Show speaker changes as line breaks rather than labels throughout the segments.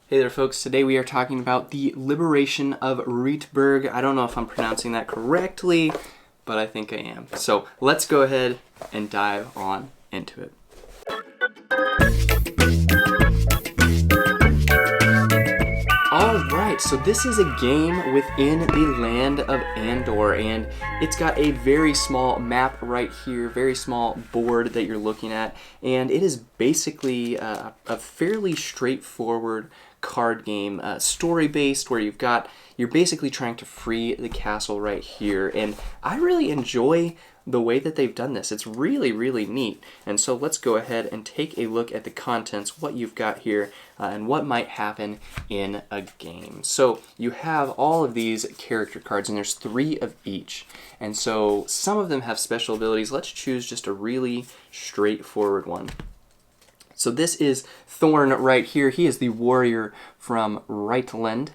Hey there folks, today we are talking about the liberation of Rietburg. I don't know if I'm pronouncing that correctly, but I think I am. So let's go ahead and dive on into it. Alright, so this is a game within the land of Andor, and it's got a very small map right here, very small board that you're looking at, and it is basically a fairly straightforward card game, story-based, where you're basically trying to free the castle right here, and I really enjoy the way that they've done this. It's really, really neat. And so let's go ahead and take a look at the contents, what you've got here, and what might happen in a game. So you have all of these character cards, and there's 3 of each. And so some of them have special abilities. Let's choose just a really straightforward one. So this is Thorn right here. He is the warrior from Rietland.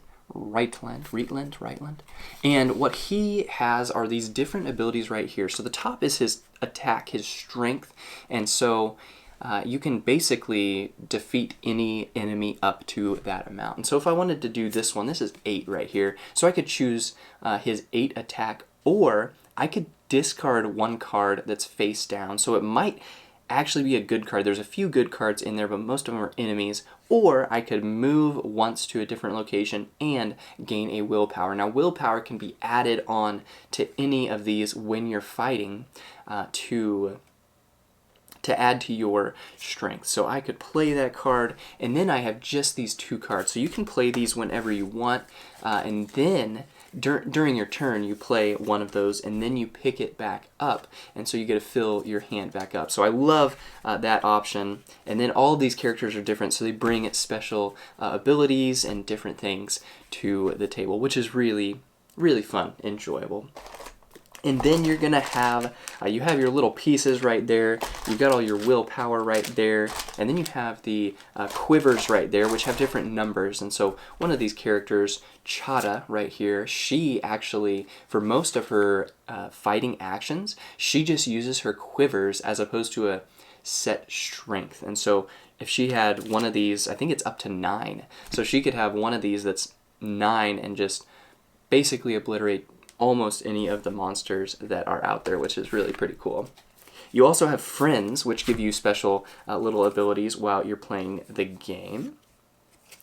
And what he has are these different abilities right here. So the top is his attack, his strength, and so you can basically defeat any enemy up to that amount. And so if I wanted to do this one, this is 8 right here, so I could choose his 8 attack, or I could discard one card that's face down, so it might actually be a good card. There's a few good cards in there, but most of them are enemies. Or I could move once to a different location and gain a willpower. Now, willpower can be added on to any of these when you're fighting to add to your strength. So I could play that card, and then I have just these 2 cards. So you can play these whenever you want, and then during your turn, you play one of those, and then you pick it back up, and so you get to fill your hand back up. So I love that option. And then all of these characters are different, so they bring special abilities and different things to the table, which is really, really fun, enjoyable. And then you're gonna have, you have your little pieces right there, you've got all your willpower right there, and then you have the quivers right there, which have different numbers. And so one of these characters, Chada right here, she actually, for most of her fighting actions, she just uses her quivers as opposed to a set strength. And so if she had one of these, I think it's up to 9, so she could have one of these that's 9 and just basically obliterate almost any of the monsters that are out there, which is really pretty cool. You also have friends, which give you special little abilities while you're playing the game.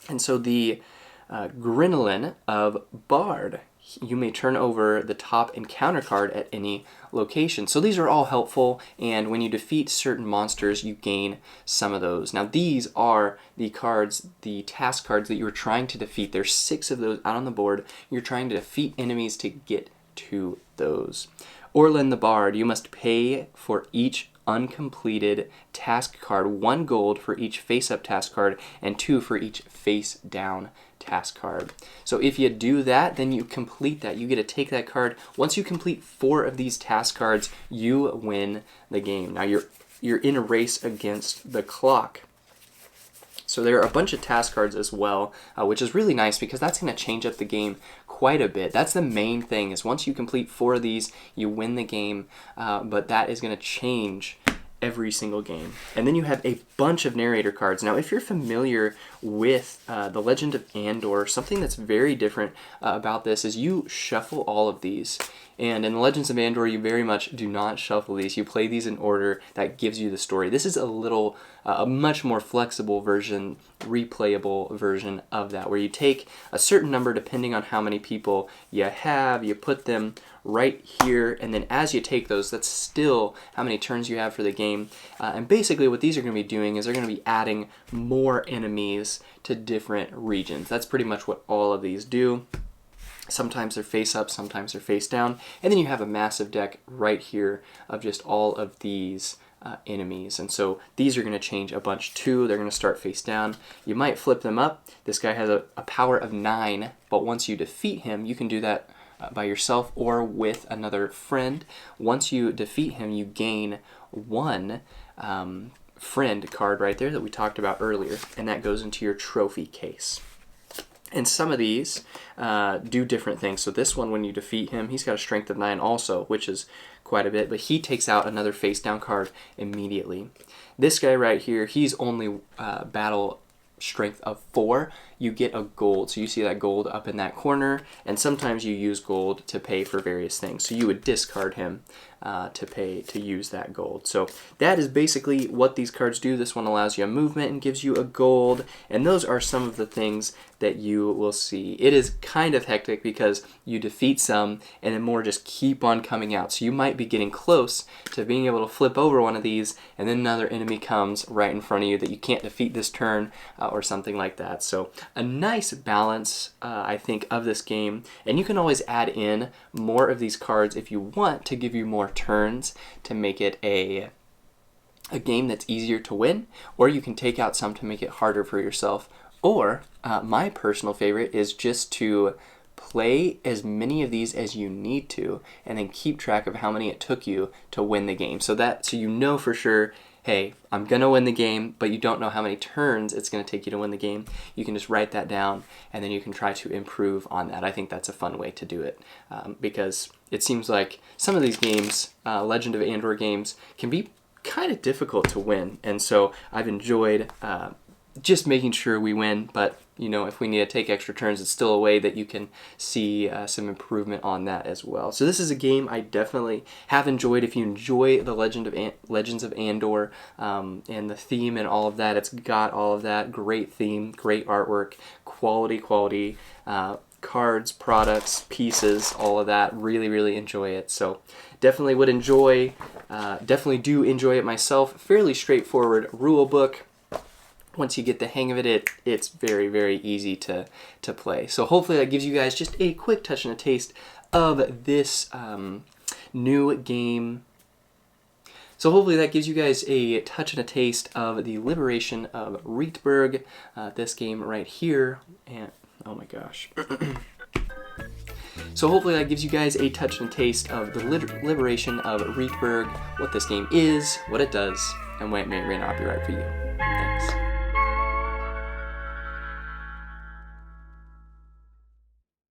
And so the Grinelin of Bard, you may turn over the top encounter card at any location. So these are all helpful, and when you defeat certain monsters, you gain some of those. Now these are the cards, the task cards that you were trying to defeat. There's 6 of those out on the board. You're trying to defeat enemies to get to those. Orlin the Bard, you must pay for each uncompleted task card 1 gold for each face-up task card, and 2 for each face-down task card. So if you do that, then you complete that. You get to take that card. Once you complete 4 of these task cards, you win the game. Now you're in a race against the clock. So there are a bunch of task cards as well, which is really nice because that's going to change up the game quite a bit. That's the main thing, is once you complete 4 of these, you win the game, but that is going to change every single game. And then you have a bunch of narrator cards. Now, if you're familiar with The Legend of Andor, something that's very different about this is you shuffle all of these. And in The Legends of Andor, you very much do not shuffle these. You play these in order that gives you the story. This is a much more flexible version, replayable version of that, where you take a certain number depending on how many people you have, you put them right here, and then as you take those, that's still how many turns you have for the game. And basically what these are going to be doing is they're going to be adding more enemies to different regions. That's pretty much what all of these do. Sometimes they're face up, sometimes they're face down, and then you have a massive deck right here of just all of these enemies. And so these are going to change a bunch too. They're going to start face down. You might flip them up. This guy has a power of 9, but once you defeat him, you can do that by yourself or with another friend. Once you defeat him, you gain 1 friend card right there that we talked about earlier, and that goes into your trophy case. And some of these do different things. So this one, when you defeat him, he's got a strength of 9 also, which is quite a bit, but he takes out another face down card immediately. This guy right here, he's only battle strength of 4. you get a gold. So you see that gold up in that corner, and sometimes you use gold to pay for various things. So you would discard him to use that gold. So that is basically what these cards do. This one allows you a movement and gives you a gold, and those are some of the things that you will see. It is kind of hectic because you defeat some and then more just keep on coming out. So you might be getting close to being able to flip over one of these, and then another enemy comes right in front of you that you can't defeat this turn or something like that. So a nice balance, I think, of this game, and you can always add in more of these cards if you want to give you more turns to make it a game that's easier to win, or you can take out some to make it harder for yourself. Or my personal favorite is just to play as many of these as you need to and then keep track of how many it took you to win the game. So you know for sure, hey, I'm going to win the game, but you don't know how many turns it's going to take you to win the game. You can just write that down, and then you can try to improve on that. I think that's a fun way to do it because it seems like some of these games, Legend of Andor games, can be kind of difficult to win. And so I've enjoyed just making sure we win, but you know, if we need to take extra turns, it's still a way that you can see some improvement on that as well. So this is a game I definitely have enjoyed. If you enjoy the Legends of Andor and the theme and all of that, it's got all of that. Great theme, great artwork, quality cards, products, pieces, all of that. Really, really enjoy it. So definitely do enjoy it myself. Fairly straightforward rule book. Once you get the hang of it, it's very, very easy to play. So hopefully that gives you guys just a quick touch and a taste of this new game. So hopefully that gives you guys a touch and a taste of the Liberation of Rietburg, this game right here. And oh my gosh. So hopefully that gives you guys a touch and a taste of the Liberation of Rietburg, what this game is, what it does, and why it may or may not be right for you. Thanks.